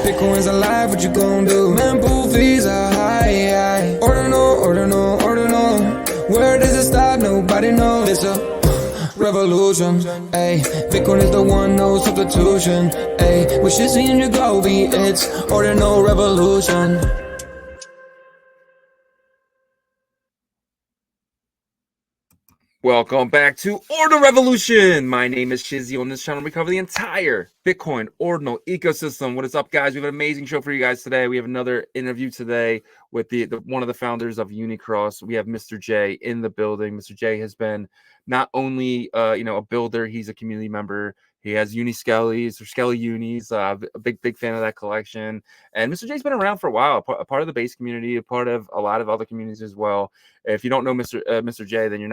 Bitcoin's alive, what you gon' do? Mempool fees are high. Ordinal. Where does it stop? Nobody knows. It's a revolution, ayy. Bitcoin is the one, no substitution, ayy. With Shizzy and Yagobi, it's Ordinal Revolution. Welcome back to Ordinal Revolution. My name is Shizzy. On this channel, we cover the entire Bitcoin Ordinal ecosystem. What is up, guys? We have an amazing show for you guys today. We have another interview today with the one of the founders of Unicross. We have MrJ in the building. MrJ has been not only a builder, he's a community member. He has Uniskellies or Skelly Unis. A big fan of that collection. And MrJ's been around for a while, a part of the base community, a part of a lot of other communities as well. If you don't know MrJ, then you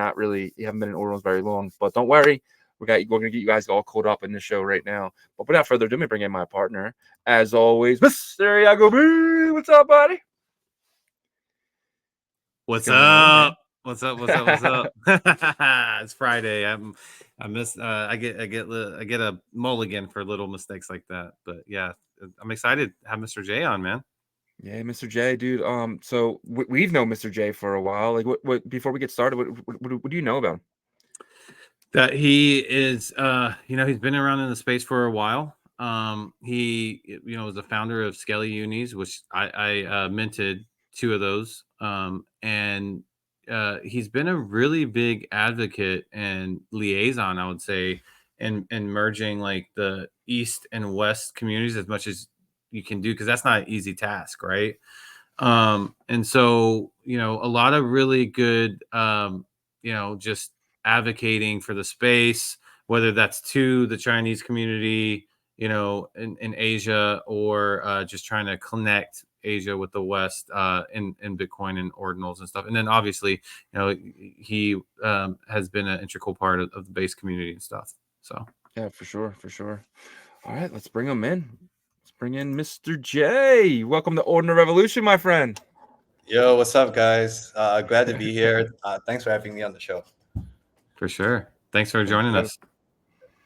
haven't been in Ordinals very long. But don't worry, we're gonna get you guys all caught up in this show right now. But without further ado, let me bring in my partner, as always, Mr. Yagobi. What's up, buddy? What's up? What's up? It's Friday. I get a mulligan for little mistakes like that. But yeah, I'm excited to have MrJ on, man. Yeah, MrJ, dude. So we've known MrJ for a while. Like, what before we get started, what do you know about him? That he is, he's been around in the space for a while. He, was the founder of Skelly Unis, which I minted 2 of those. And he's been a really big advocate and liaison, I would say, in merging like the East and West communities as much as you can do, because that's not an easy task, right? And so, a lot of really good, just advocating for the space, whether that's to the Chinese community, in Asia, or just trying to connect Asia with the West in Bitcoin and ordinals and stuff. And then obviously, he has been an integral part of the base community and stuff. So yeah, for sure. All right, let's bring him in. Let's bring in MrJ. Welcome to Ordinal Revolution, my friend. Yo, what's up, guys? Glad to be here. Thanks for having me on the show. For sure. Thanks for joining us.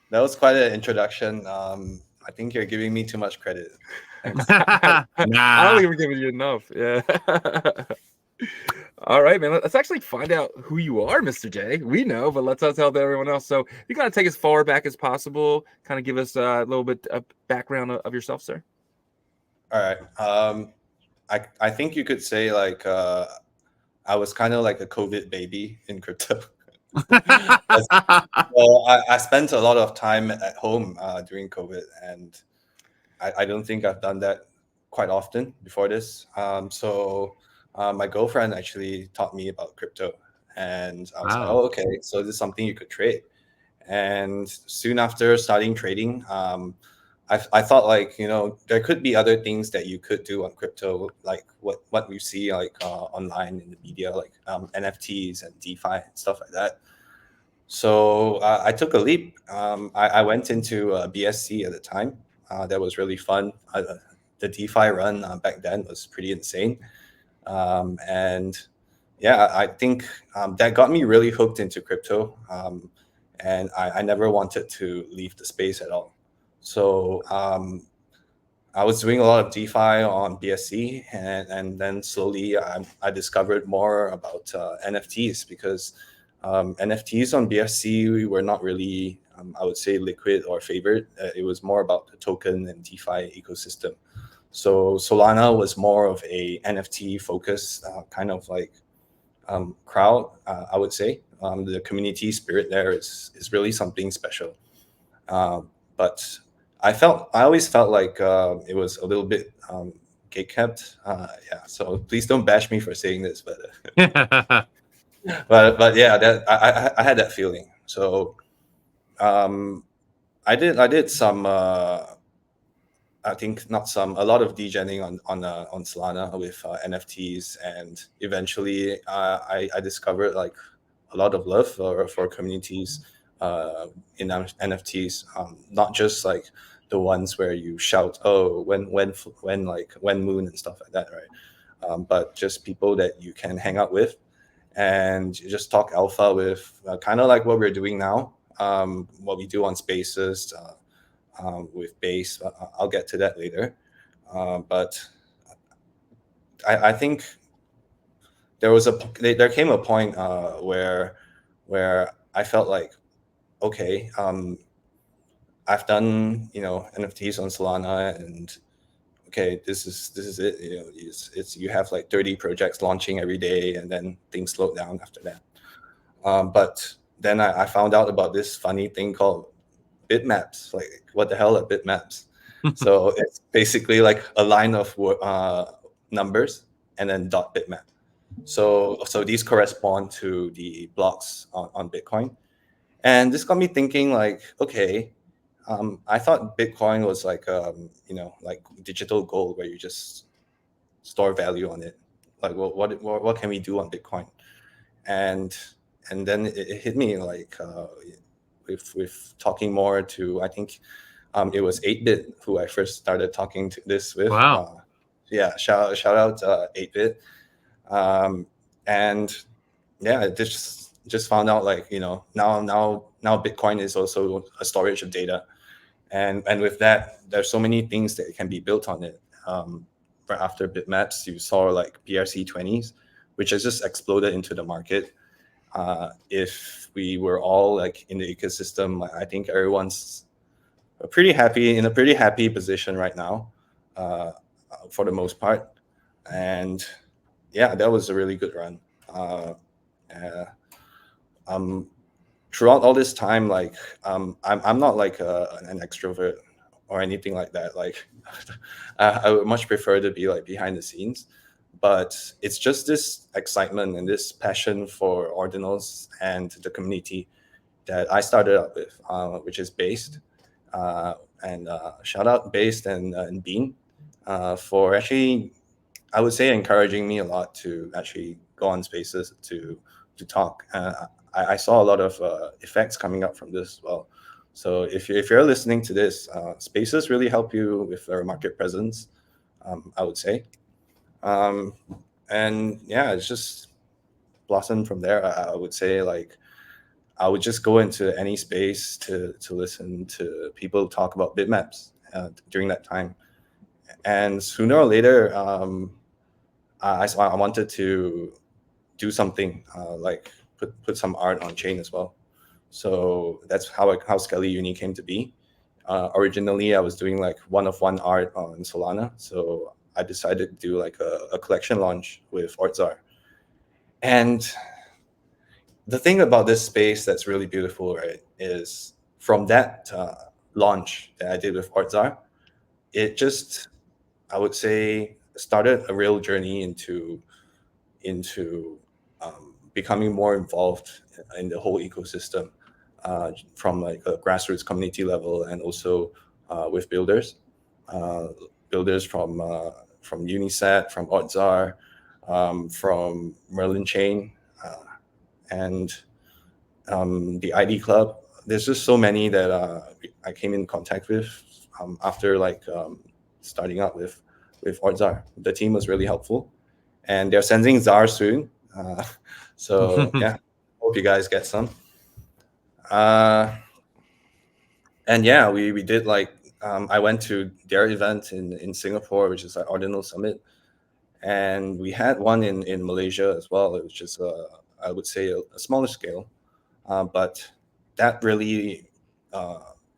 That was quite an introduction. I think you're giving me too much credit. I don't think we're giving you enough. Yeah. All right, man. Let's actually find out who you are, MrJ. We know, but let's tell everyone else. So you gotta take as far back as possible. Kind of give us a little bit of background of yourself, sir. All right. I think you could say like I was kind of like a COVID baby in crypto. Well, I spent a lot of time at home during COVID, and I don't think I've done that quite often before this. So my girlfriend actually taught me about crypto, and I was like, oh, okay, so this is something you could trade. And soon after starting trading, I thought like, there could be other things that you could do on crypto, like what we see like online in the media, like NFTs and DeFi and stuff like that. So I took a leap. I went into BSC at the time. That was really fun. The DeFi run back then was pretty insane. And yeah, I think that got me really hooked into crypto. And I never wanted to leave the space at all. So I was doing a lot of DeFi on BSC, and then slowly I discovered more about NFTs, because NFTs on BSC were not really, I would say, liquid or favored. It was more about the token and DeFi ecosystem. So Solana was more of a NFT focused kind of like crowd, I would say. The community spirit there is really something special. But I always felt like it was a little bit gatekept. Yeah, so please don't bash me for saying this, but but yeah, that I had that feeling. So I did some I think not some, a lot of degenning on Solana with NFTs, and eventually I discovered like a lot of love for communities in NFTs, not just like the ones where you shout, oh, when moon and stuff like that, right? But just people that you can hang out with and just talk alpha with, kind of like what we're doing now, what we do on Spaces with Base. I'll get to that later. But I think there came a point where I felt like, okay, I've done NFTs on Solana, and okay, this is it. It's you have like 30 projects launching every day, and then things slowed down after that. But then I found out about this funny thing called bitmaps. Like, what the hell are bitmaps? So it's basically like a line of numbers and then dot bitmap. So these correspond to the blocks on Bitcoin. And this got me thinking, like, okay, I thought Bitcoin was like, like digital gold where you just store value on it. Like, what can we do on Bitcoin? And then it hit me, like, with talking more to, I think it was 8-Bit who I first started talking to this with. Wow. Yeah, shout out 8-Bit. And yeah, just found out, like, now Bitcoin is also a storage of data, and with that, there's so many things that can be built on it. Right after bitmaps, you saw like BRC-20s, which has just exploded into the market. If we were all like in the ecosystem, I think everyone's in a pretty happy position right now, for the most part. And yeah, that was a really good run. Throughout all this time, like, I'm not like an extrovert or anything like that. Like, I would much prefer to be like behind the scenes, but it's just this excitement and this passion for ordinals and the community that I started up with, which is Based. And shout out Based and Bean for actually, I would say, encouraging me a lot to actually go on spaces to talk. I saw a lot of effects coming up from this as well. So if you're listening to this, spaces really help you with their market presence, I would say. And yeah, it's just blossomed from there. I would say, like, I would just go into any space to listen to people talk about bitmaps during that time. And sooner or later, I wanted to do something, like put some art on chain as well. So that's how Skelly Uni came to be. Originally, I was doing like one-of-one art on Solana, so I decided to do like a collection launch with Ortzar. And the thing about this space that's really beautiful, right, is from that launch that I did with Ortzar, it just, I would say, started a real journey into becoming more involved in the whole ecosystem, from like a grassroots community level, and also with builders from Unicet, from Ortzar, from Merlin Chain, and the ID Club. There's just so many that I came in contact with after like starting up with Ortzar. The team was really helpful, and they're sending ZAR soon. So yeah, hope you guys get some. And yeah, we did like, I went to their event in Singapore, which is like Ordinal Summit, and we had one in Malaysia as well. It was just I would say a smaller scale, but that really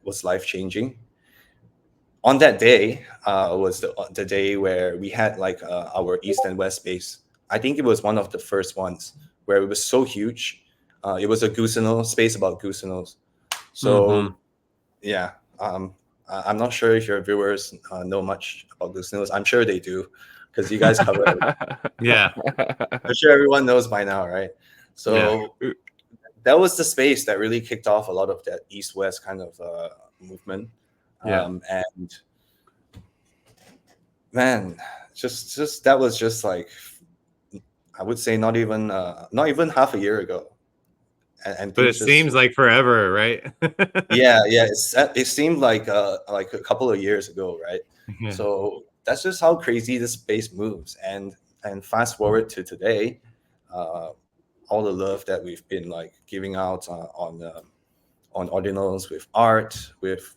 was life changing. On that day was the day where we had like our East and West space. I think it was one of the first ones where it was so huge. It was a Goosenal space about Goosenals. So yeah, I'm not sure if your viewers know much about Goosenals. I'm sure they do, because you guys cover it. Yeah. I'm sure everyone knows by now, right? So that was the space that really kicked off a lot of that East-West kind of movement. And man, just that was just like, I would say not even half a year ago. And but it seems like forever, right? yeah, it seemed like a couple of years ago, right? Yeah. So that's just how crazy this space moves. And fast forward to today, all the love that we've been like giving out on ordinals, with art, with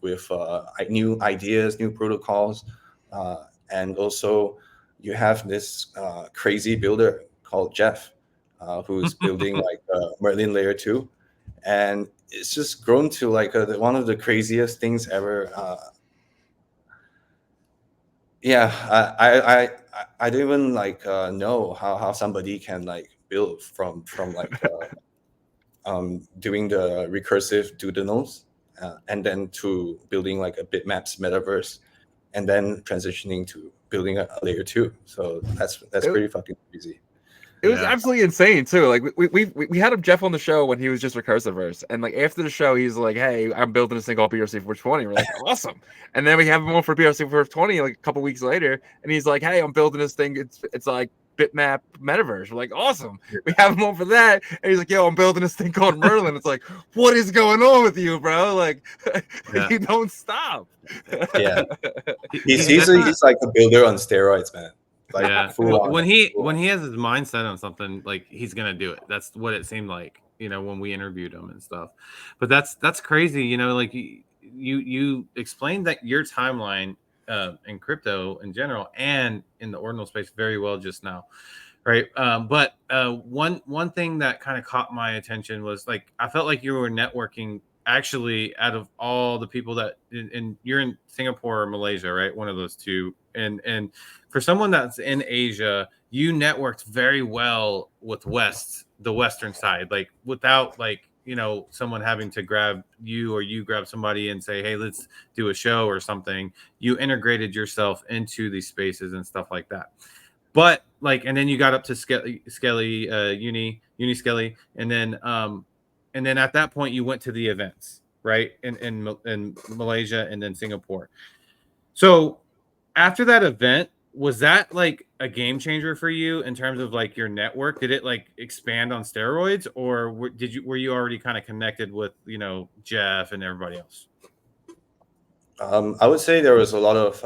new ideas, new protocols, and also you have this crazy builder called Jeff, who's building like Merlin Layer 2, and it's just grown to like one of the craziest things ever. Yeah, I don't even like know how somebody can like build from like doing the recursive doodles and then to building like a bitmaps metaverse, and then transitioning to building a layer 2. So that's pretty fucking crazy. It was absolutely insane too. Like we had Jeff on the show when he was just recursiverse, and like after the show, he's like, "Hey, I'm building this thing called BRC-20." We're like, "Awesome!" And then we have him on for BRC-20 like a couple weeks later, and he's like, "Hey, I'm building this thing. It's like bitmap metaverse." We're like, "Awesome!" We have him on for that, and he's like, "Yo, I'm building this thing called Merlin." It's like, what is going on with you, bro? Like, you don't stop. Yeah, he's like a builder on steroids, man. Like, yeah, when he has his mindset on something, like he's gonna do it. That's what it seemed like, you know, when we interviewed him and stuff. But that's crazy, you know. Like you explained that your timeline in crypto in general and in the ordinal space very well just now, right? But one thing that kind of caught my attention was like I felt like you were networking. Actually, out of all the people that, and you're in Singapore or Malaysia, right? One of those two. And for someone that's in Asia, you networked very well with the Western side, like without like, you know, someone having to grab you or you grab somebody and say, hey, let's do a show or something. You integrated yourself into these spaces and stuff like that. But like, and then you got up to Skelly, Uniskelly, and then at that point you went to the events, right? In Malaysia and then Singapore. So after that event, was that like a game changer for you in terms of like your network? Did it like expand on steroids, or were you already kind of connected with, you know, Jeff and everybody else? I would say there was a lot of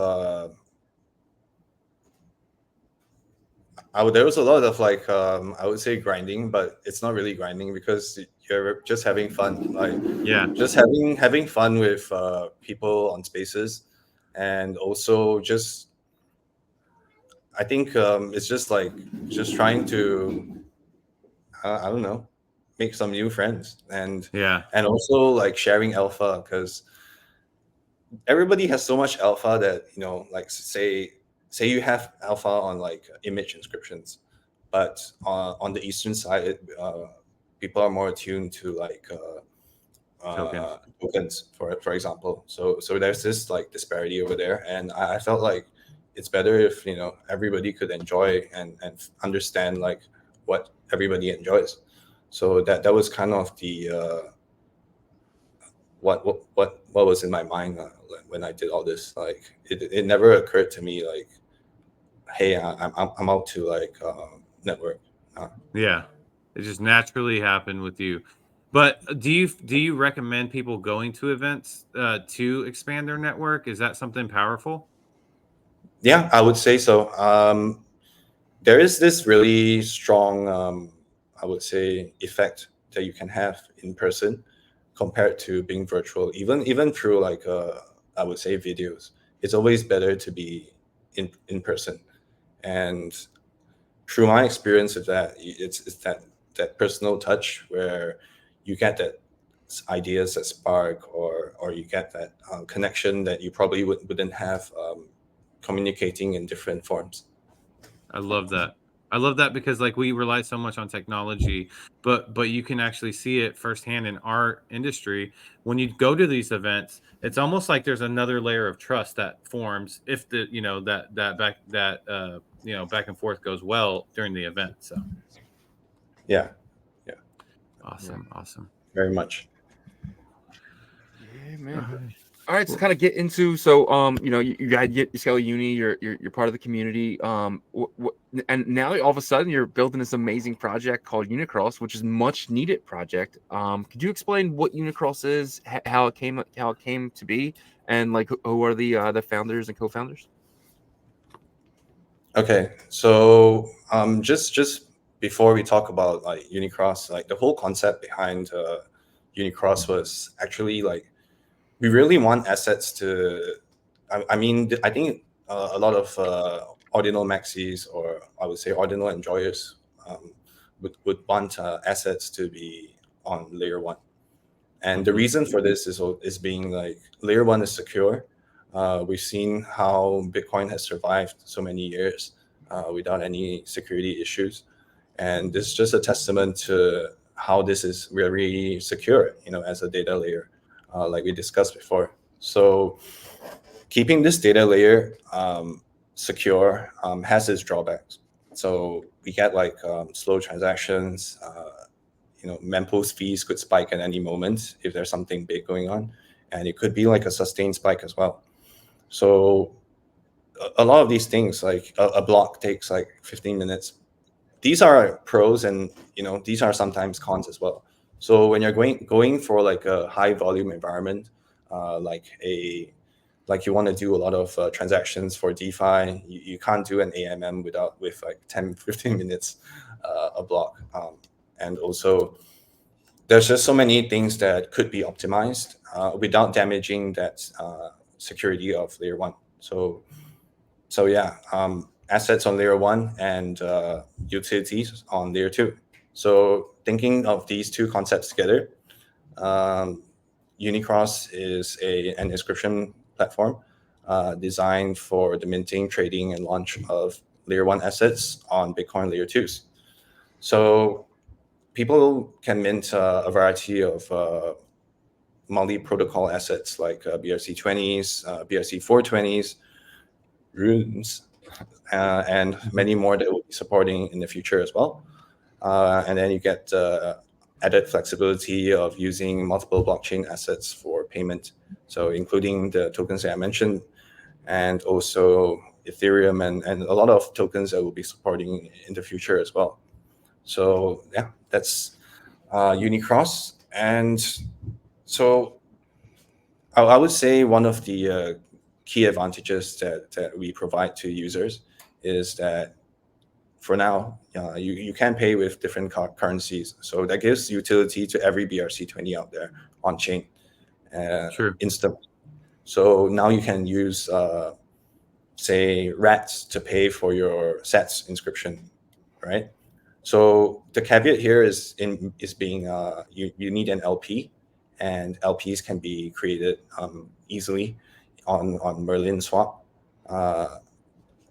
there was a lot of like I would say grinding, but it's not really grinding because you're just having fun. Like, yeah, just having fun with people on spaces, and also just I think it's just like just trying to I don't know, make some new friends, and also like sharing alpha, because everybody has so much alpha that, you know, like say you have alpha on like image inscriptions, but on the eastern side people are more attuned to like tokens, for example. So there's this like disparity over there, and I felt like it's better if, you know, everybody could enjoy and understand like what everybody enjoys. So that was kind of the what was in my mind when I did all this. Like it never occurred to me like, hey, I'm out to like network. Yeah, it just naturally happened with you. But do you recommend people going to events to expand their network? Is that something powerful? Yeah, I would say so. There is this really strong, I would say, effect that you can have in person compared to being virtual. Even through like I would say videos, it's always better to be in person. And through my experience of that, it's that personal touch where you get that ideas that spark, or you get that connection that you probably wouldn't have communicating in different forms. I love that. I love that because like we rely so much on technology, but you can actually see it firsthand in our industry. When you go to these events, it's almost like there's another layer of trust that forms if the, you know, that you know, back and forth goes well during the event. So yeah awesome very much. Yeah, man. All right, so kind of get into, so you know, you get Skelly Uni, you're part of the community, and now all of a sudden you're building this amazing project called Unicross, which is much needed project. Could you explain what Unicross is, how it came to be, and like who are the founders and co-founders? Okay, so just before we talk about like Unicross, like the whole concept behind Unicross was actually like we really want assets to. I mean, I think a lot of ordinal maxis, or I would say ordinal enjoyers, would want assets to be on layer 1. And the reason for this is being like layer 1 is secure. We've seen how Bitcoin has survived so many years without any security issues. And this is just a testament to how this is very secure, as a data layer, like we discussed before. So keeping this data layer secure has its drawbacks. So we get like slow transactions. Mempool's fees could spike at any moment if there's something big going on, and it could be like a sustained spike as well. So a lot of these things, like a block takes like 15 minutes. These are pros, and these are sometimes cons as well. So when you're going for like a high volume environment, like you want to do a lot of transactions for DeFi, you can't do an AMM with like 10-15 minutes a block. And also, there's just so many things that could be optimized without damaging that security of layer 1. So yeah, assets on layer 1 and utilities on layer 2. So thinking of these two concepts together, Unicross is an inscription platform designed for the minting, trading, and launch of layer 1 assets on Bitcoin layer 2s. So people can mint a variety of multi-protocol assets like BRC-20s, BRC-420s, runes, and many more that we'll be supporting in the future as well. And then you get added flexibility of using multiple blockchain assets for payment. So including the tokens that I mentioned, and also Ethereum and a lot of tokens that we'll be supporting in the future as well. So yeah, that's Unicross. And so I would say one of the key advantages that we provide to users is that for now, you can pay with different currencies. So that gives utility to every BRC-20 out there on chain instantly. So now you can use, say, RATs to pay for your sats inscription, right? So the caveat here is being you need an LP, and LPs can be created easily on Merlin Swap.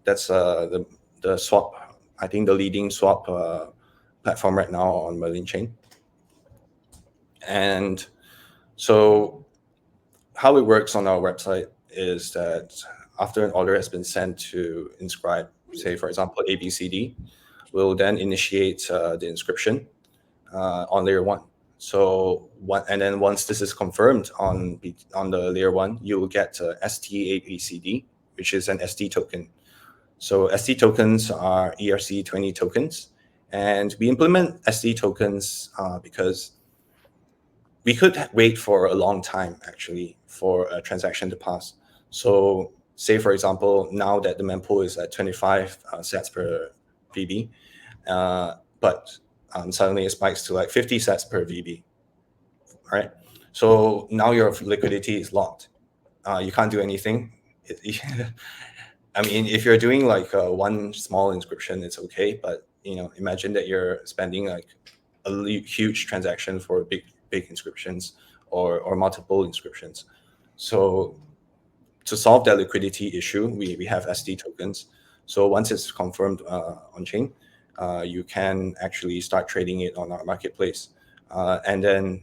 That's the swap. I think the leading swap platform right now on Merlin chain. And so how it works on our website is that after an order has been sent to inscribe, say, for example, ABCD, we'll then initiate the inscription on layer 1. So and then once this is confirmed on the layer 1, you will get ST8ABCD, which is an ST token. So ST tokens are ERC-20 tokens, and we implement ST tokens because we could wait for a long time actually for a transaction to pass. So say, for example, now that the mempool is at 25 sats per VB, but suddenly it spikes to like 50 sats per VB, right? So now your liquidity is locked. You can't do anything. I mean, if you're doing like one small inscription, it's okay. But imagine that you're spending like a huge transaction for big inscriptions or multiple inscriptions. So to solve that liquidity issue, we have ST tokens. So once it's confirmed on chain, you can actually start trading it on our marketplace. And then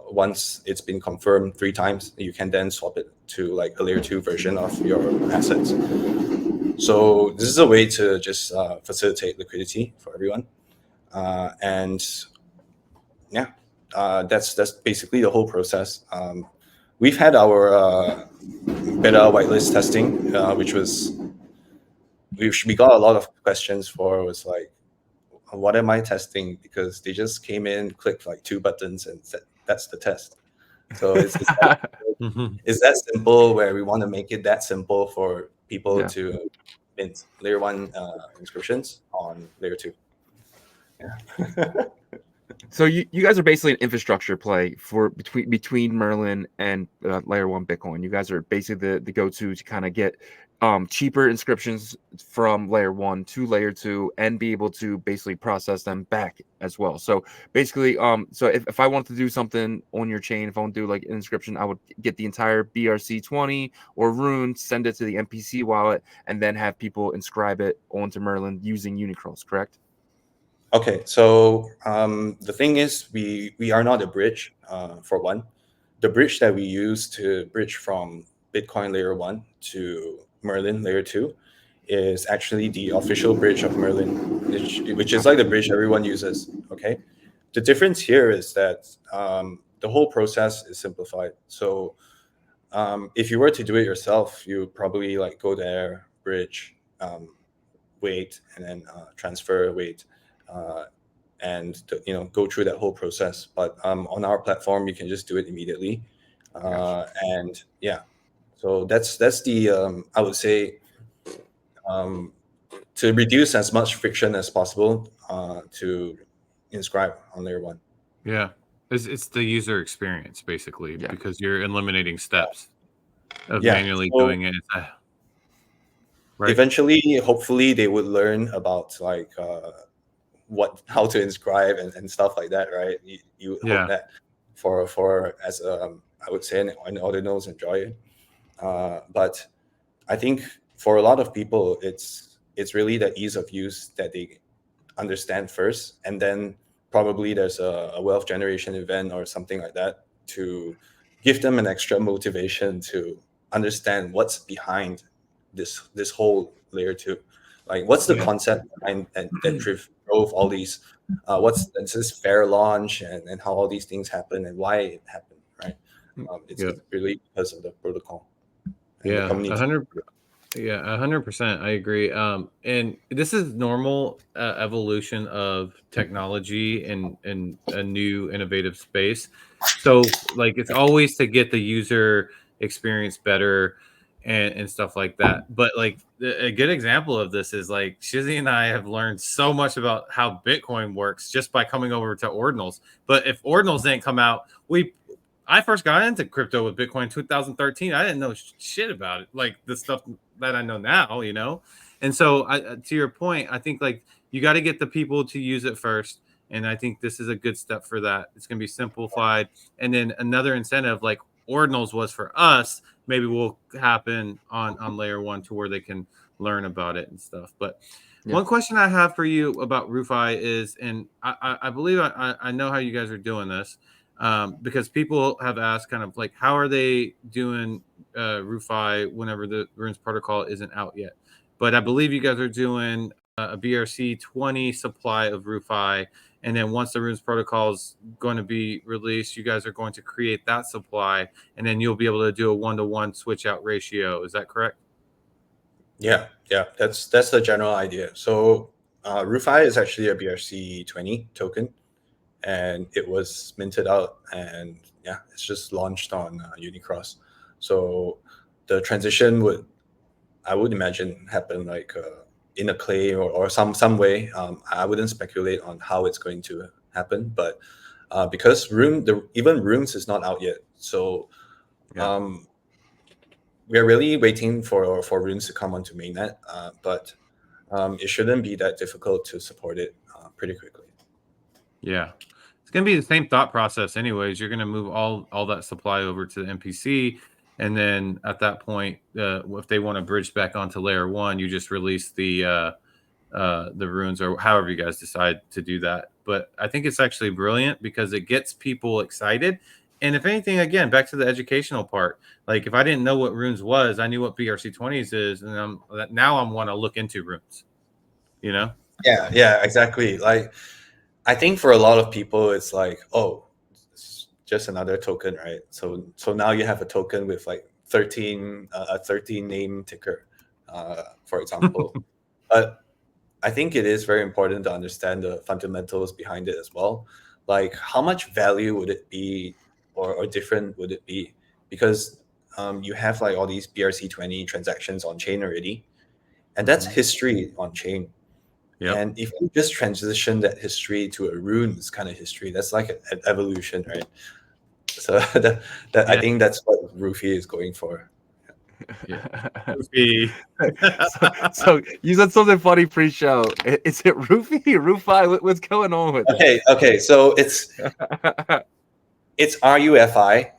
once it's been confirmed 3 times, you can then swap it to like a layer 2 version of your assets. So this is a way to just facilitate liquidity for everyone. And yeah, that's basically the whole process. We've had our beta whitelist testing, which we got a lot of questions for, was like, what am I testing? Because they just came in, clicked like 2 buttons and said, that's the test. So it's that simple, where we want to make it that simple for people to mint layer 1 inscriptions on layer 2. Yeah. So you guys are basically an infrastructure play for between Merlin and Layer 1 Bitcoin. You guys are basically the go-to to kind of get cheaper inscriptions from Layer 1 to Layer 2 and be able to basically process them back as well. So basically, so if I want to do something on your chain, if I want to do like an inscription, I would get the entire BRC-20 or Rune, send it to the MPC wallet, and then have people inscribe it onto Merlin using Unicross, correct? Okay, so the thing is, we are not a bridge. For one, the bridge that we use to bridge from Bitcoin Layer 1 to Merlin Layer 2 is actually the official bridge of Merlin, which is like the bridge everyone uses. Okay, the difference here is that the whole process is simplified. So if you were to do it yourself, you probably like go there, bridge, wait, and then transfer, wait. And go through that whole process. But on our platform, you can just do it immediately. And yeah, so that's the I would say to reduce as much friction as possible to inscribe on Layer 1. Yeah, it's the user experience basically, because you're eliminating steps of manually doing it. Right. Eventually, hopefully, they would learn about like how to inscribe and stuff like that, right? You would hope that for as I would say an ordinals enjoy it. But I think for a lot of people, it's really the ease of use that they understand first, and then probably there's a wealth generation event or something like that to give them an extra motivation to understand what's behind this whole Layer 2. Like, what's the concept behind that drove all these? What's this fair launch and how all these things happen and why it happened, right? It's really because of the protocol. And the community. 100%. I agree. And this is normal evolution of technology and a new innovative space. So like it's always to get the user experience better and stuff like that. But like a good example of this is like Shizzy and I have learned so much about how Bitcoin works just by coming over to Ordinals. But if Ordinals didn't come out, I first got into crypto with Bitcoin in 2013. I didn't know shit about it, like the stuff that I know now, And so, to your point, I think like you got to get the people to use it first, and I think this is a good step for that. It's going to be simplified, and then another incentive like Ordinals was for us, maybe will happen on Layer 1 to where they can learn about it and stuff. But one question I have for you about RuFi is, and I believe I know how you guys are doing this. Because people have asked kind of like, how are they doing RuFi whenever the Runes protocol isn't out yet? But I believe you guys are doing a BRC-20 supply of RuFi. And then once the Runes protocol is going to be released, you guys are going to create that supply. And then you'll be able to do a 1-to-1 switch out ratio. Is that correct? Yeah. That's the general idea. So RuFi is actually a BRC-20 token. And it was minted out, and it's just launched on Unicross. So the transition I would imagine, happen like in a clay or some way. I wouldn't speculate on how it's going to happen, but because even Runes is not out yet, so we are really waiting for Runes to come onto mainnet, but it shouldn't be that difficult to support it pretty quickly. Yeah. It's going to be the same thought process anyways. You're going to move all that supply over to the MPC. And then at that point, if they want to bridge back onto Layer 1, you just release the Runes or however you guys decide to do that. But I think it's actually brilliant because it gets people excited. And if anything, again, back to the educational part, like if I didn't know what Runes was, I knew what BRC-20s is. And now I want to look into Runes, Yeah, exactly. Like, I think for a lot of people, it's like, oh, it's just another token, right? So now you have a token with like 13 name ticker, for example. But I think it is very important to understand the fundamentals behind it as well. Like, how much value would it be, or different would it be? Because you have like all these BRC-20 transactions on chain already, and that's history on chain. Yep. And if you just transition that history to a runes kind of history, that's like an evolution, right? So I think that's what Rufy is going for. Rufy. so you said something funny pre-show. Is it Rufy, Rufy? What's going on with Okay, okay. So it's RUFI.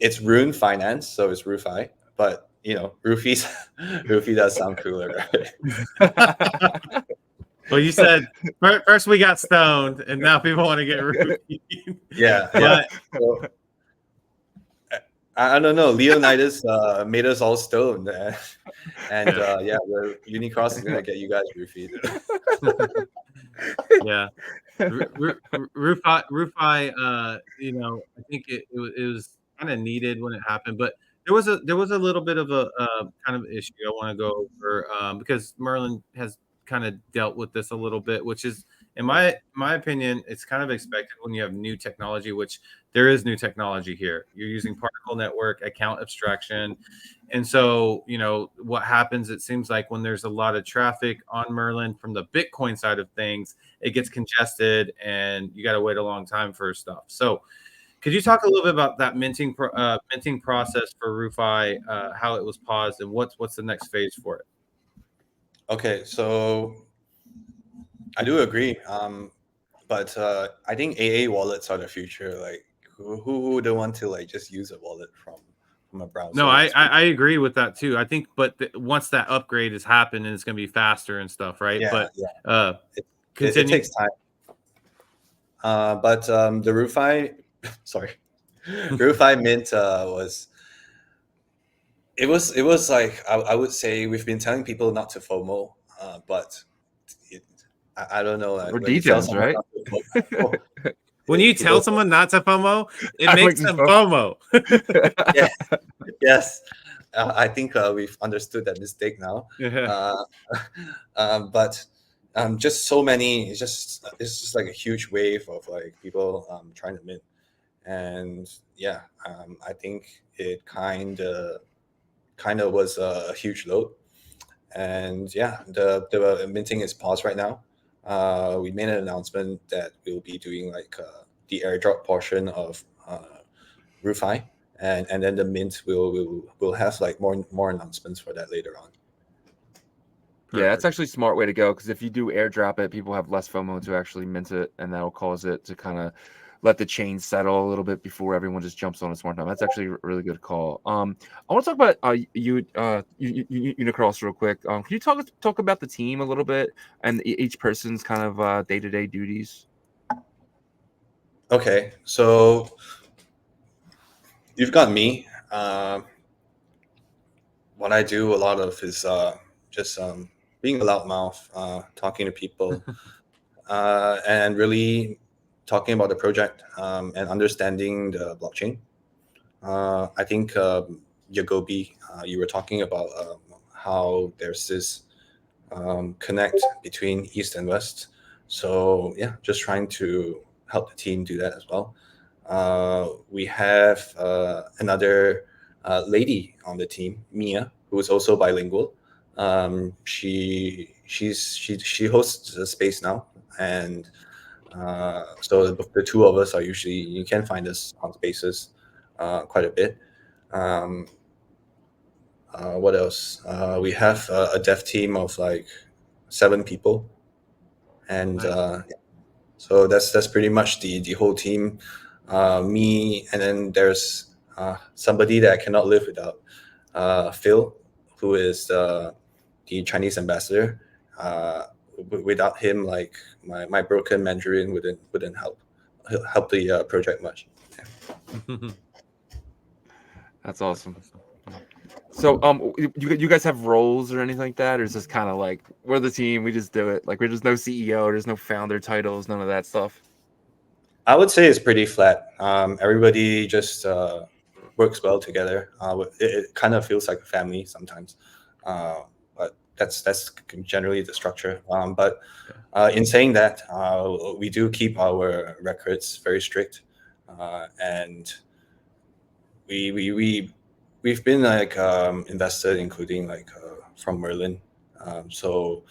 It's Rune Finance, so it's Rufy. But you know, Rufy does sound cooler, right? Well, you said first we got stoned, and now people want to get Rufy. Yeah. So, I don't know. Leonidas made us all stoned, and Unicross is gonna get you guys roofied. Yeah, Rufy. You know, I think it was kind of needed when it happened, but there was a little bit of a kind of issue I want to go over because Merlin has kind of dealt with this a little bit, which is, in my opinion, it's kind of expected when you have new technology, which there is new technology here. You're using particle network, account abstraction. And so, you know, what happens, it seems like when there's a lot of traffic on Merlin from the Bitcoin side of things, it gets congested and you got to wait a long time for stuff. So could you talk a little bit about that minting process for Rufy, how it was paused, and what's the next phase for it? Okay, so I do agree. But I think AA wallets are the future. Like, who would want to like just use a wallet from a browser? No, I agree with that too. I think, but once that upgrade has happened, and it's going to be faster and stuff, right? Yeah, but yeah. It takes time. But the Rufy, sorry, Rufy mint was. It was like I would say we've been telling people not to FOMO, but I don't know. Like, Or details, right? When you tell someone not to FOMO, it makes them FOMO. Yes. I think we've understood that mistake now. But just so many. It's just like a huge wave of like people trying to mint, and yeah, I think it kind of was a huge load, and yeah, the minting is paused right now. We made an announcement that we'll be doing like the airdrop portion of Rufy, and then the mint will have like more announcements for that later on. Yeah, that's actually a smart way to go, because if you do airdrop it, people have less FOMO to actually mint it, and that'll cause it to kind of let the chain settle a little bit before everyone just jumps on a smart time. That's actually a really good call. I want to talk about Unicross real quick. Can you talk about the team a little bit and each person's kind of day-to-day duties? Okay, so you've got me. What I do a lot of is just being a loudmouth, talking to people, and really talking about the project and understanding the blockchain. I think Yagobi, you were talking about how there's this connect between East and West. So yeah, just trying to help the team do that as well. We have another lady on the team, Mia, who is also bilingual. She hosts the space now, and so the two of us are usually, you can find us on spaces quite a bit. What else? We have a dev team of like 7 people, and Nice. so that's pretty much the whole team. Me, and then there's somebody that I cannot live without, Phil, who is the Chinese ambassador. Without him, like my broken Mandarin wouldn't help the project much. Yeah. That's awesome. So, you guys have roles or anything like that, or is this kind of like we're the team, we just do it? Like, there's no CEO, there's no founder titles, none of that stuff. I would say it's pretty flat. Everybody just works well together. It kind of feels like a family sometimes, but that's generally the structure. But in saying that, we do keep our records very strict, and we've been like invested, including like from Merlin, So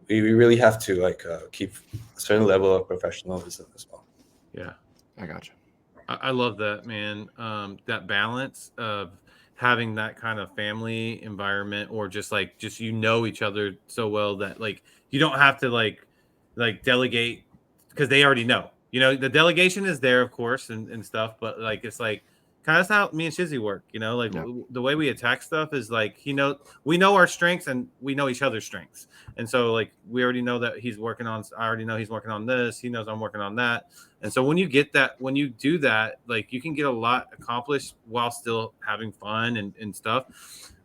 we really have to like keep a certain level of professionalism as well. Yeah, I got you. I love that, man. That balance of having that kind of family environment, or just each other so well that like you don't have to like delegate, because they already know. The delegation is there, of course, and stuff, but like it's like kind of how me and Shizzy work. Like Yeah. the way we attack stuff is like we know our strengths and we know each other's strengths, and so like we already know that he's working on. I already know he's working on this. He knows I'm working on that. And so when you do that, like you can get a lot accomplished while still having fun and stuff.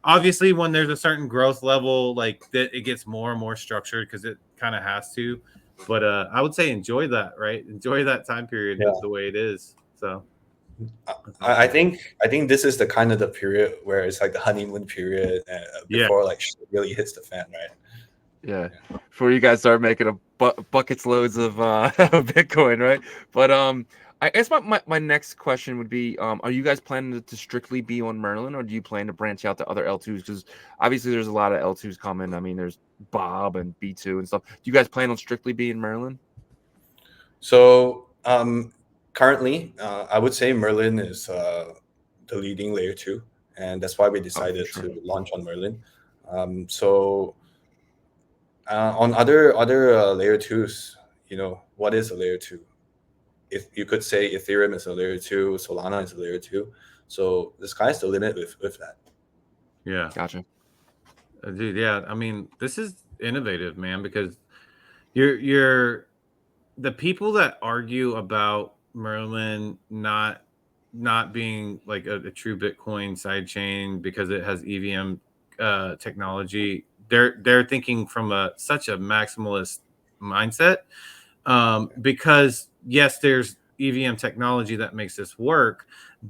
Obviously, when there's a certain growth level, like that, it gets more and more structured because it kind of has to. But I would say enjoy that, right? Enjoy that time period the way it is. So I think this is the kind of the period where it's like the honeymoon period before like shit really hits the fan, right? Yeah, before you guys start making buckets loads of Bitcoin, right? But I guess my next question would be, are you guys planning to strictly be on Merlin, or do you plan to branch out to other L2s? Because obviously there's a lot of L2s coming. I mean, there's Bob and B2 and stuff. Do you guys plan on strictly being Merlin? So currently, I would say Merlin is the leading layer 2, and that's why we decided to launch on Merlin. So on other layer 2s, what is a layer 2? If you could say Ethereum is a layer 2, Solana is a layer 2. So the sky's the limit with that. Yeah. Gotcha. Dude, yeah. I mean, this is innovative, man, because you're the people that argue about Merlin not being like a true Bitcoin sidechain because it has EVM technology. They're thinking from such a maximalist mindset, because yes, there's EVM technology that makes this work,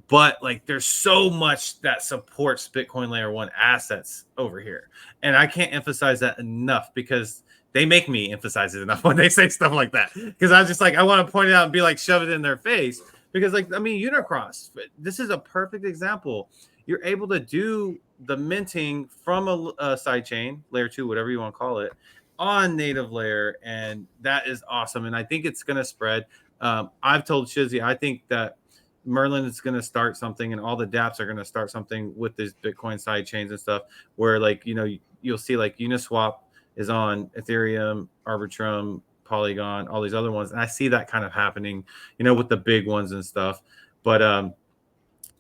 but like there's so much that supports Bitcoin layer 1 assets over here, and I can't emphasize that enough because they make me emphasize it enough when they say stuff like that, because I'm just like, I want to point it out and be like, shove it in their face. Because like, I mean, Unicross, this is a perfect example. You're able to do the minting from a side chain, layer 2, whatever you want to call it, on native layer, and that is awesome. And I think it's going to spread. I've told Shizzy, I think that Merlin is going to start something, and all the dApps are going to start something with these Bitcoin side chains and stuff, where like, you'll see like Uniswap is on Ethereum, Arbitrum, Polygon, all these other ones. And I see that kind of happening, with the big ones and stuff. But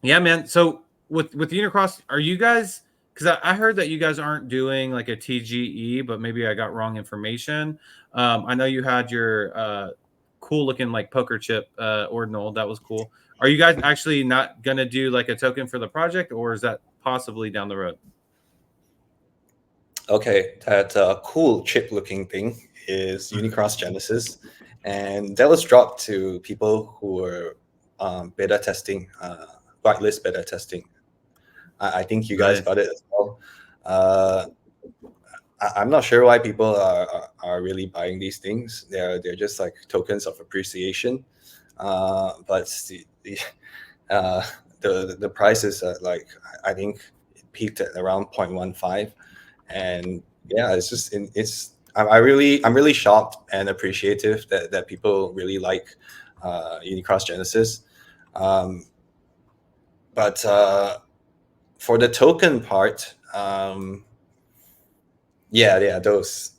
yeah, man. So with Unicross, are you guys, because I heard that you guys aren't doing like a TGE, but maybe I got wrong information. I know you had your cool looking like poker chip ordinal. That was cool. Are you guys actually not going to do like a token for the project, or is that possibly down the road? Okay, that cool chip-looking thing is Unicross Genesis, and that was dropped to people who were beta testing, whitelist beta testing. I think you guys got it as well. I'm not sure why people are really buying these things. They're just like tokens of appreciation, but the price is like, I think it peaked at around 0.15. And yeah, it's just I'm really shocked and appreciative that people really like Unicross Genesis. But for the token part, yeah, those.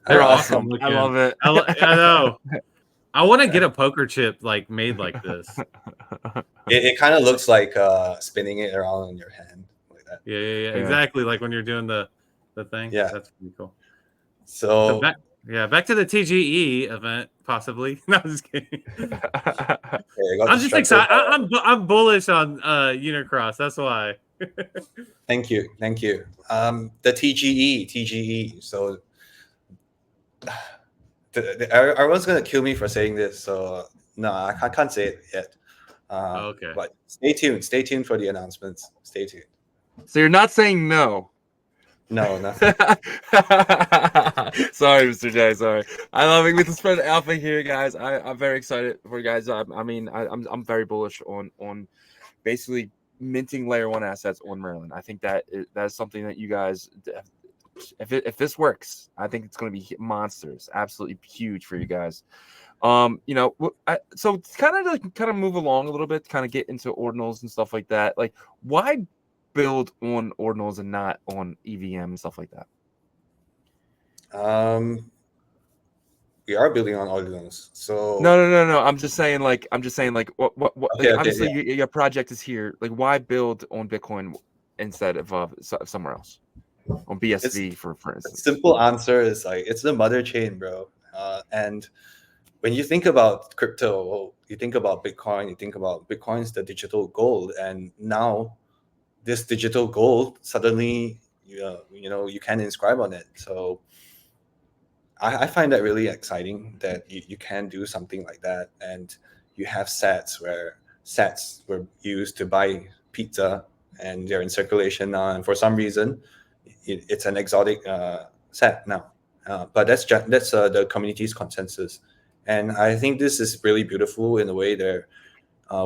They're awesome. I love it. I know. I want to get a poker chip like made like this. It kind of looks like spinning it around in your hand like that. Yeah, exactly. Like when you're doing the thing. Yeah, that's pretty cool. So back to the TGE event, possibly. No, I'm just kidding. I'm just excited. I'm bullish on Unicross. That's why. Thank you. The TGE. So everyone's gonna kill me for saying this. So no, I can't say it yet. Okay. But stay tuned. Stay tuned for the announcements. Stay tuned. So you're not saying no? No, nothing. Sorry, MrJ. Sorry. I love it with the spread alpha here, guys. I'm very excited for you guys. I'm very bullish on basically minting layer 1 assets on Merlin. I think that is something that you guys if this works, I think it's going to be monsters, absolutely huge for you guys. So kind of move along a little bit, kind of get into ordinals and stuff like that. Like, why build on ordinals and not on EVM and stuff like that? We are building on ordinals, so No. I'm just saying, like, what okay, like, obviously yeah. your project is here. Like, why build on Bitcoin instead of somewhere else, on BSV for The instance? simple answer is like it's the mother chain, bro. And when you think about crypto, you think about Bitcoin, you think about Bitcoin's the digital gold, and now this digital gold suddenly you can inscribe on it. So I find that really exciting that you can do something like that, and you have sats were used to buy pizza and they're in circulation now, and for some reason it's an exotic sat now, but that's the community's consensus, and I think this is really beautiful in a way that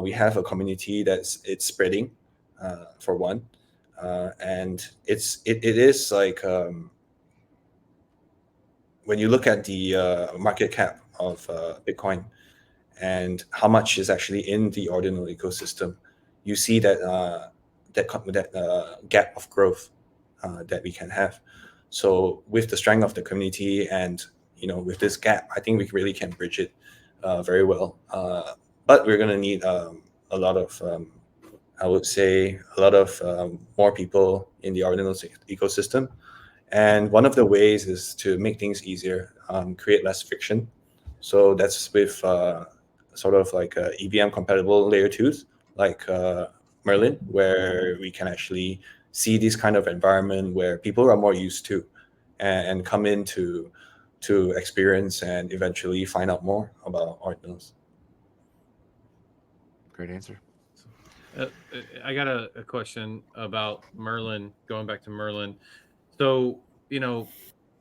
we have a community it's spreading, for one, and it is like when you look at the market cap of Bitcoin and how much is actually in the ordinal ecosystem, you see that gap of growth that we can have. So with the strength of the community and with this gap, I think we really can bridge it very well. But we're going to need a lot of, I would say, a lot of more people in the ordinal ecosystem. And one of the ways is to make things easier, create less friction. So that's with sort of like EVM compatible layer 2s, like Merlin, where we can actually see this kind of environment where people are more used to and come in to experience and eventually find out more about ordinals. Great answer. I got a question about Merlin, going back to Merlin. So,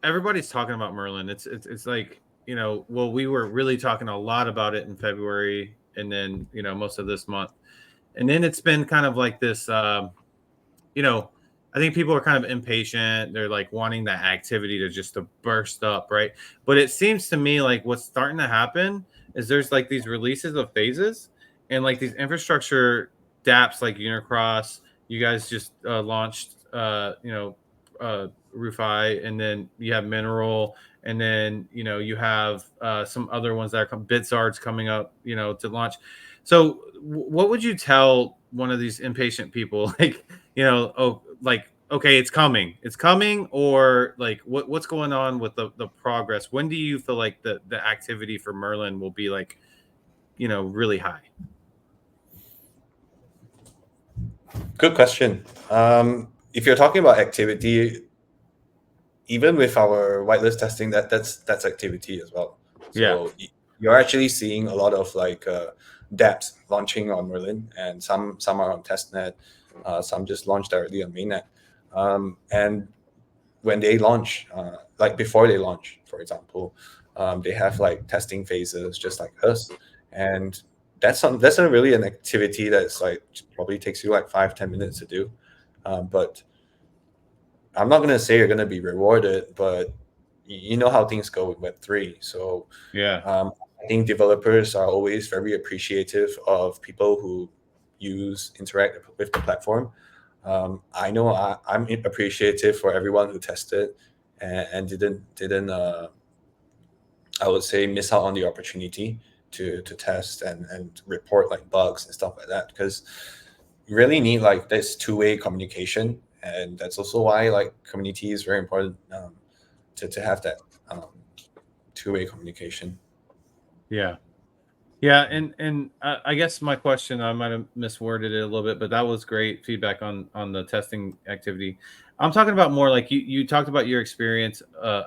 everybody's talking about Merlin. It's like, well, we were really talking a lot about it in February, and then, most of this month. And then it's been kind of like this, I think people are kind of impatient. They're like wanting that activity to burst up, right? But it seems to me like what's starting to happen is there's like these releases of phases and like these infrastructure dApps like Unicross. You guys just launched, Rufi, and then you have Mineral, and then you have some other ones that are Bitsards coming up, to launch. So what would you tell one of these impatient people, like, okay, it's coming, or like what's going on with the progress? When do you feel like the activity for Merlin will be like, really high? Good question. If you're talking about activity, even with our whitelist testing, that's activity as well. So you're actually seeing a lot of like dApps launching on Merlin, and some are on testnet, some just launched directly on mainnet. And when they launch, like before they launch, for example, they have like testing phases just like us, and that's not really an activity that's like probably takes you like 5-10 minutes to do, but I'm not gonna say you're gonna be rewarded, but you know how things go with Web3. So I think developers are always very appreciative of people who interact with the platform. I know I'm appreciative for everyone who tested and didn't I would say miss out on the opportunity to test and report like bugs and stuff like that, because you really need like this two-way communication, and that's also why like community is very important, to have that two-way communication. And I guess my question, I might have misworded it a little bit, but that was great feedback on the testing activity. I'm talking about more like you talked about your experience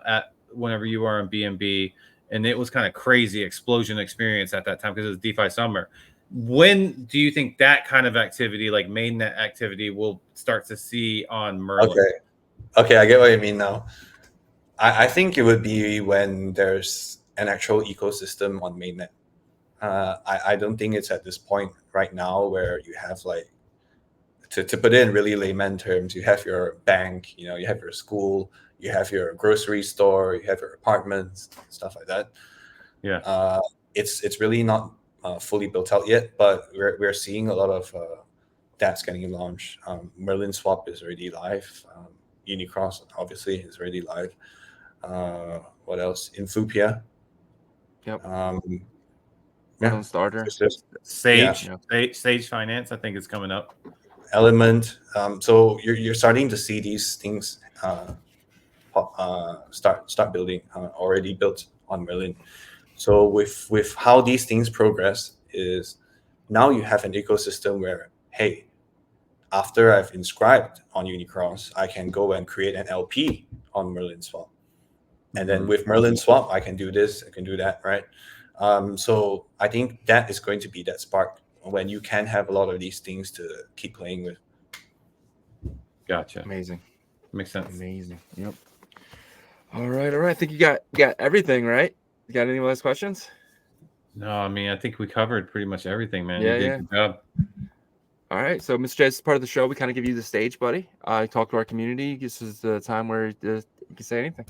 at whenever you were on BNB, and it was kind of crazy explosion experience at that time because it was DeFi summer. When do you think that kind of activity, like mainnet activity, will start to see on Merlin? Okay, I get what you mean now. I think it would be when there's an actual ecosystem on mainnet. I don't think it's at this point right now where you have like to put it in really layman terms, you have your bank, you have your school, you have your grocery store, you have your apartments, stuff like that. Yeah. It's really not fully built out yet, but we're seeing a lot of that's getting launched. Merlin Swap is already live. Unicross obviously is already live. What else? Influpia. Yep. Yeah. Starter. Sage. Yeah. Sage Finance, I think, is coming up. Element. So you're starting to see these things start building, already built on Merlin. So with how these things progress is now you have an ecosystem where, hey, after I've inscribed on Unicross, I can go and create an LP on Merlin Swap. And then with Merlin Swap, I can do this, I can do that, right? So I think that is going to be that spark when you can have a lot of these things to keep playing with. Gotcha. Amazing. Makes sense. Amazing. Yep. All right. I think you got everything, right? You got any last questions? No, I mean, I think we covered pretty much everything, man. Yeah, You did a good job. All right. So, MrJ, this is part of the show. We kind of give you the stage, buddy. Talk to our community. This is the time where you can say anything.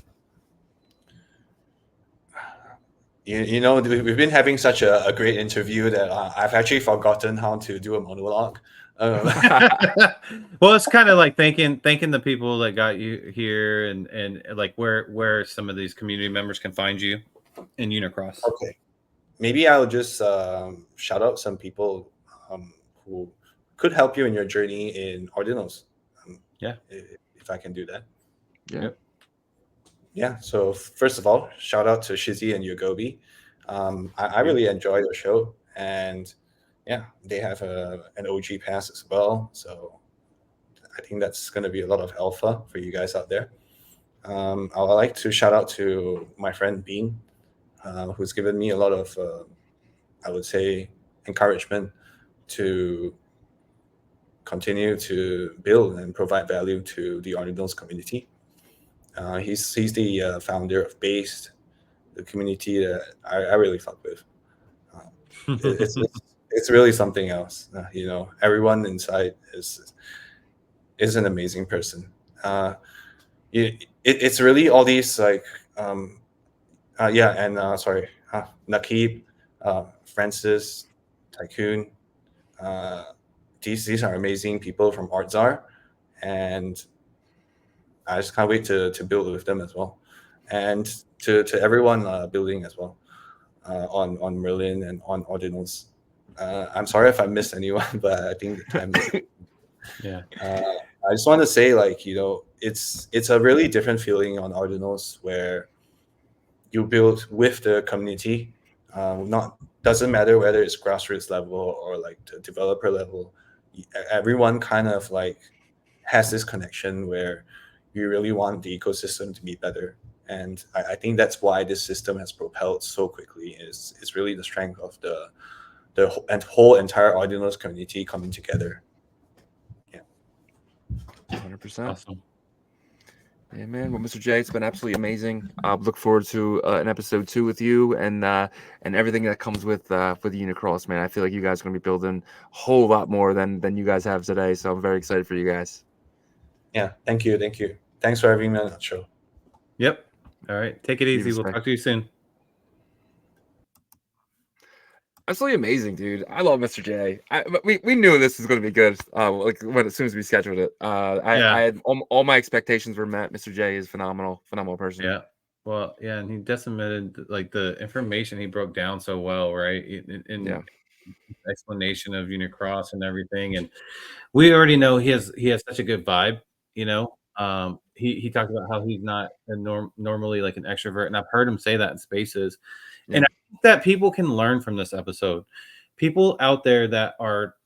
We've been having such a great interview that I've actually forgotten how to do a monologue. Well, it's kind of like thanking the people that got you here, and like where some of these community members can find you in Unicross. Okay, maybe I'll just shout out some people who could help you in your journey in Ordinals. Yeah, if I can do that. Yeah. Yep. Yeah. So first of all, shout out to Shizzy and Yagobi. I really enjoy the show, and yeah, they have an OG pass as well. So I think that's going to be a lot of alpha for you guys out there. I would like to shout out to my friend Bean, who's given me a lot of, I would say, encouragement to continue to build and provide value to the Ordinals community. He's the founder of Based, the community that I really fuck with. It's really something else. Everyone inside is an amazing person. It's really all these like Nakib, Francis, Tycoon. These are amazing people from ArtZar, and I just can't wait to build with them as well, and to everyone building as well on Merlin and on Ordinals. I'm sorry if I missed anyone, but I think the time is yeah. I just want to say, it's a really different feeling on Ordinals where you build with the community. Doesn't matter whether it's grassroots level or like the developer level. Everyone kind of like has this connection where you really want the ecosystem to be better. And I think that's why this system has propelled so quickly. It's really the strength of the whole entire Ordinals community coming together. 100%. Awesome. Yeah, man. Well, MrJ, it's been absolutely amazing. Look forward to an episode 2 with you and everything that comes with Unicross, man. I feel like you guys are going to be building a whole lot more than you guys have today. So I'm very excited for you guys. Yeah, thank you. Thanks for having me on the show. Yep. All right. Take it easy. We'll talk to you soon. Absolutely amazing, dude. I love MrJ. We knew this was going to be good. As soon as we scheduled it, I had all my expectations were met. MrJ is phenomenal person. Yeah. Well, yeah, and he decimated like the information he broke down so well, right? In explanation of Unicross and everything, and we already know he has such a good vibe. He talked about how he's not normally like an extrovert, and I've heard him say that in spaces. Yeah. And I think that people can learn from this episode. People out there that are,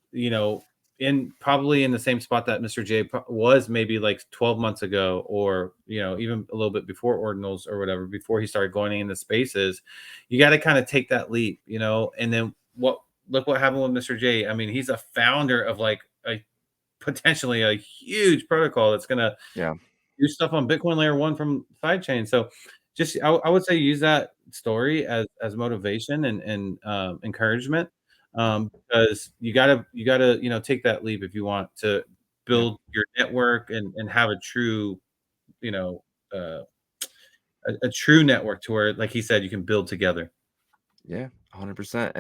probably in the same spot that MrJ was maybe like 12 months ago, or even a little bit before Ordinals or whatever, before he started going into spaces. You got to kind of take that leap, and then look what happened with MrJ. I mean, he's a founder of like potentially a huge protocol that's gonna do stuff on Bitcoin Layer 1 from sidechain. So just I would say use that story as motivation and encouragement, because you gotta take that leap if you want to build your network and have a true, a true network to where, like he said, you can build together. Yeah, 100%.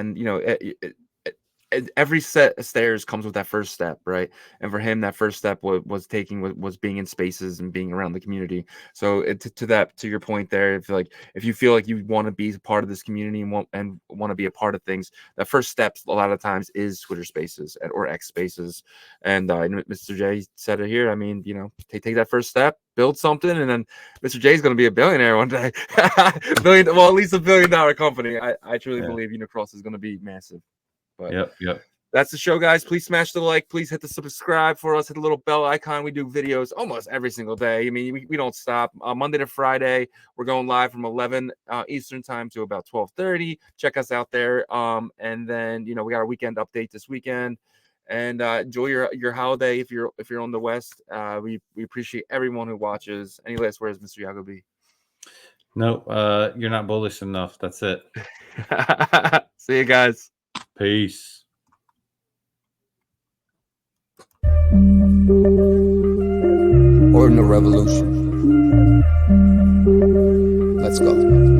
And every set of stairs comes with that first step, right? And for him, that first step was being in spaces and being around the community. So to your point there, if you feel like you want to be part of this community and want to be a part of things, that first step a lot of times is Twitter Spaces or X Spaces. And Mr. J said it here. I mean, take that first step, build something, and then Mr. J is going to be a billionaire one day. At least $1 billion company. I truly believe Unicross is going to be massive. But yep. That's the show, guys. Please smash the like. Please hit the subscribe for us. Hit the little bell icon. We do videos almost every single day. I mean, we don't stop. Monday to Friday, we're going live from 11 Eastern time to about 12:30. Check us out there. And then we got our weekend update this weekend. And enjoy your holiday if you're on the West. We appreciate everyone who watches. Any last words, Mr. Yagobi? No, you're not bullish enough. That's it. See you guys. Peace. Ordinal Revolution. Let's go.